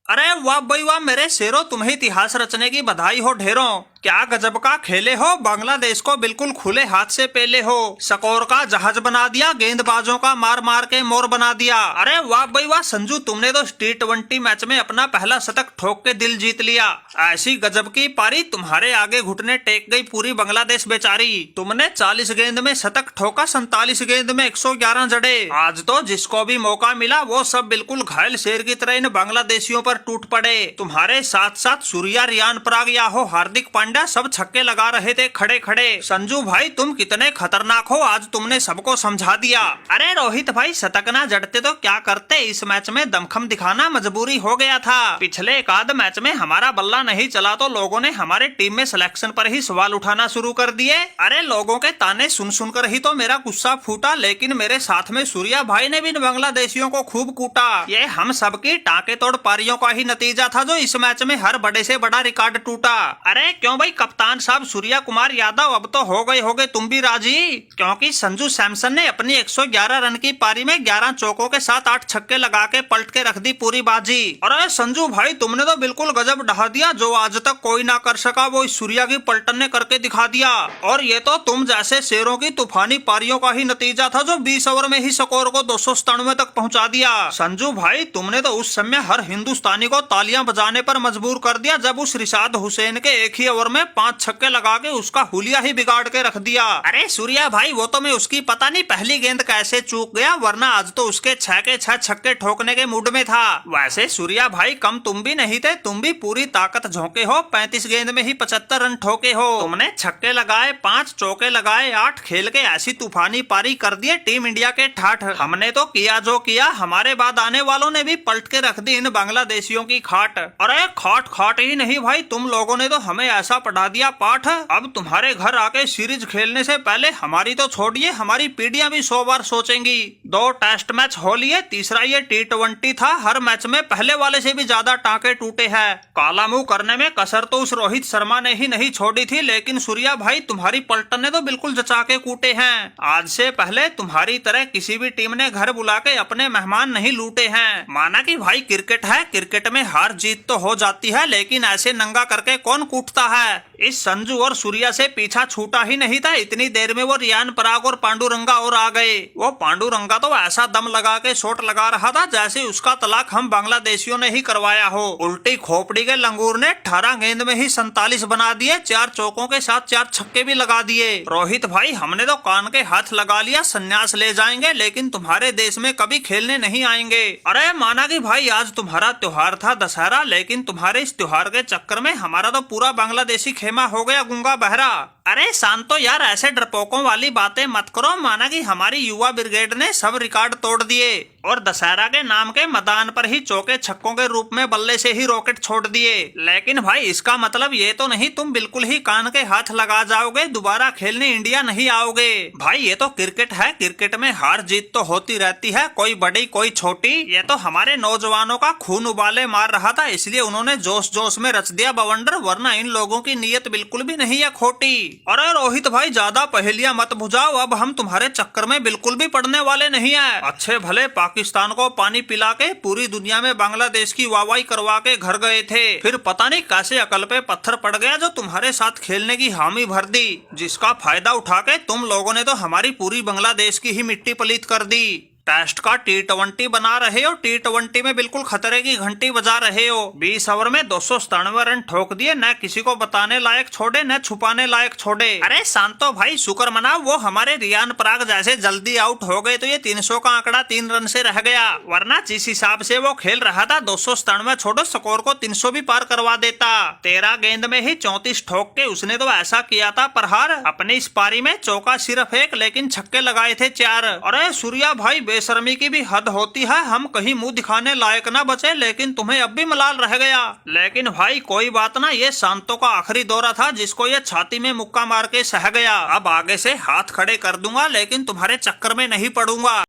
अरे वाह भाई वाह मेरे शेरों, तुम्हें इतिहास रचने की बधाई हो ढेरों। क्या गजब का खेले हो, बांग्लादेश को बिल्कुल खुले हाथ से पेले हो। स्कोर का जहाज बना दिया, गेंदबाजों का मार मार के मोर बना दिया। अरे वाह भाई वाह संजू, तुमने तो T20 मैच में अपना पहला शतक ठोक के दिल जीत लिया। ऐसी गजब की पारी, तुम्हारे आगे घुटने टेक गई पूरी बांग्लादेश बेचारी। तुमने 40 गेंद में शतक ठोका, 47 गेंद में 111 जड़े। आज तो जिसको भी मौका मिला वो सब बिल्कुल घायल शेर की तरह इन बांग्लादेशियों पर टूट पड़े। तुम्हारे साथ साथ सूर्या, रियान पराग या हो हार्दिक पांड्या सब छक्के लगा रहे थे खड़े खड़े। संजू भाई तुम कितने खतरनाक हो, आज तुमने सबको समझा दिया। अरे रोहित भाई, शतक ना जड़ते तो क्या करते, इस मैच में दमखम दिखाना मजबूरी हो गया था। पिछले एक आध मैच में हमारा बल्ला नहीं चला तो लोगों ने हमारे टीम में सिलेक्शन पर ही सवाल उठाना शुरू कर दिए। अरे लोगों के ताने सुन सुनकर ही तो मेरा गुस्सा फूटा, लेकिन मेरे साथ में सूर्या भाई ने भी बांग्लादेशियों को खूब कूटा। ये हम सबकी टाके तोड़ पारियों का ही नतीजा था जो इस मैच में हर बड़े से बड़ा रिकॉर्ड टूटा। अरे क्यों भाई कप्तान साहब सूर्या कुमार यादव, अब तो हो गए तुम भी राजी, क्योंकि संजू सैमसन ने अपनी 111 रन की पारी में 11 चौकों के साथ 8 छक्के लगा के पलट के रख दी पूरी बाजी। अरे संजू भाई तुमने तो बिल्कुल गजब ढहा दिया, जो आज तक कोई ना कर सका वो इस सूर्या की पलटन ने करके दिखा दिया। और ये तो तुम जैसे शेरों की तूफानी पारियों का ही नतीजा था जो 20 ओवर में ही स्कोर को 297 तक पहुंचा दिया। संजू भाई तुमने तो उस समय हर हिंदुस्तानी को तालियां बजाने पर मजबूर कर दिया जब उस रिशाद हुसैन के एक ही ओवर में 5 छक्के लगा के उसका हुलिया ही बिगाड़ के रख दिया। अरे सूर्या भाई वो तो मैं उसकी पता नहीं पहली गेंद कैसे चूक गया, वरना आज तो उसके 6 के 6 छक्के ठोकने के मूड में था। वैसे सूर्या भाई कम तुम भी नहीं थे, तुम भी पूरी ताकत झोंके हो, 35 गेंद में ही 75 रन ठोके हो। तुमने छक्के लगाए, 5 चौके लगाए, 8 खेल के ऐसी तूफानी पारी कर दिए टीम इंडिया के ठाठ। हमने तो किया जो किया, हमारे बाद आने वालों ने भी पलट के रख दी इन बांग्लादेशियों की खाट। अरे खाट खाट ही नहीं भाई, तुम लोगों ने तो हमें ऐसा पढ़ा दिया पाठ, अब तुम्हारे घर आके सीरीज खेलने से पहले हमारी तो छोड़िए, हमारी पीढ़ियां भी 100 बार सोचेंगी। 2 टेस्ट मैच हो लिए, तीसरा ये T20 था, हर मैच में पहले वाले से भी ज्यादा टांके टूटे हैं। काला मुंह करने में कसर तो उस रोहित शर्मा ने ही नहीं छोड़ी थी, लेकिन सूर्या भाई तुम्हारी पलटन ने तो बिल्कुल जचा के कूटे हैं। आज से पहले तुम्हारी तरह किसी भी टीम ने घर बुला के अपने मेहमान नहीं लूटे हैं। माना कि भाई क्रिकेट है, क्रिकेट में हार जीत तो हो जाती है, लेकिन ऐसे नंगा करके कौन कूटता है। इस संजू और सूर्या से पीछा छूटा ही नहीं था, इतनी देर में वो रियान पराग और पांडुरंगा और आ गए। वो पांडुरंगा तो ऐसा दम लगा के शॉट लगा रहा था जैसे उसका तलाक हम बांग्लादेशियों ने ही करवाया हो। उल्टी खोपड़ी के लंगूर ने 18 गेंद में ही 47 बना दिए, 4 चौकों के साथ 4 छक्के भी लगा दिए। रोहित भाई हमने तो कान के हाथ लगा लिया, संन्यास ले जाएंगे लेकिन तुम्हारे देश में कभी खेलने नहीं आएंगे। अरे माना कि भाई आज तुम्हारा त्योहार था दशहरा, लेकिन तुम्हारे इस त्योहार के चक्कर में हमारा तो पूरा बांग्लादेशी खेमा हो गया गूंगा बहरा। अरे शांतो यार, ऐसे डरपोकों वाली बातें मत करो, माना कि हमारी युवा ब्रिगेड ने सब रिकॉर्ड तोड़ दिए और दशहरा के नाम के मैदान पर ही चौके छक्कों के रूप में बल्ले से ही रॉकेट छोड़ दिए। लेकिन भाई इसका मतलब ये तो नहीं तुम बिल्कुल ही कान के हाथ लगा जाओगे, दोबारा खेलने इंडिया नहीं आओगे। भाई ये तो क्रिकेट है, क्रिकेट में हार जीत तो होती रहती है, कोई बड़ी कोई छोटी। ये तो हमारे नौजवानों का खून उबाले मार रहा था, इसलिए उन्होंने जोश जोश में रच दिया बवंडर, वरना इन लोगों की नीयत बिल्कुल भी नहीं है खोटी। अरे रोहित भाई ज्यादा पहेलियां मत बुझाओ, अब हम तुम्हारे चक्कर में बिल्कुल भी पड़ने वाले नहीं है। अच्छे भले पाकिस्तान को पानी पिला के पूरी दुनिया में बांग्लादेश की वाहवाही करवा के घर गए थे, फिर पता नहीं कैसे अकल पे पत्थर पड़ गया जो तुम्हारे साथ खेलने की हामी भर दी, जिसका फायदा उठा के तुम लोगों ने तो हमारी पूरी बांग्लादेश की ही मिट्टी पलीत कर दी। टेस्ट का T20 बना रहे हो, T20 में बिल्कुल खतरे की घंटी बजा रहे हो। 20 ओवर में 297 रन ठोक दिए, न किसी को बताने लायक छोड़े न छुपाने लायक छोड़े। अरे शांतो भाई शुक्र मनाओ, वो हमारे रियान पराग जैसे जल्दी आउट हो गए तो ये 300 का आंकड़ा 3 रन से रह गया, वरना जिस हिसाब से वो खेल रहा था 297 छोड़ो स्कोर को 300 भी पार करवा देता। 13 गेंद में ही 34 ठोक के उसने तो ऐसा किया था प्रहार, अपनी इस पारी में चौका सिर्फ 1 लेकिन छक्के लगाए थे 4। अरे सूर्या भाई बेशर्मी की भी हद होती है, हम कहीं मुंह दिखाने लायक ना बचे, लेकिन तुम्हें अब भी मलाल रह गया। लेकिन भाई कोई बात ना, ये शांतों का आखिरी दौरा था जिसको ये छाती में मुक्का मार के सह गया। अब आगे से हाथ खड़े कर दूंगा, लेकिन तुम्हारे चक्कर में नहीं पड़ूंगा।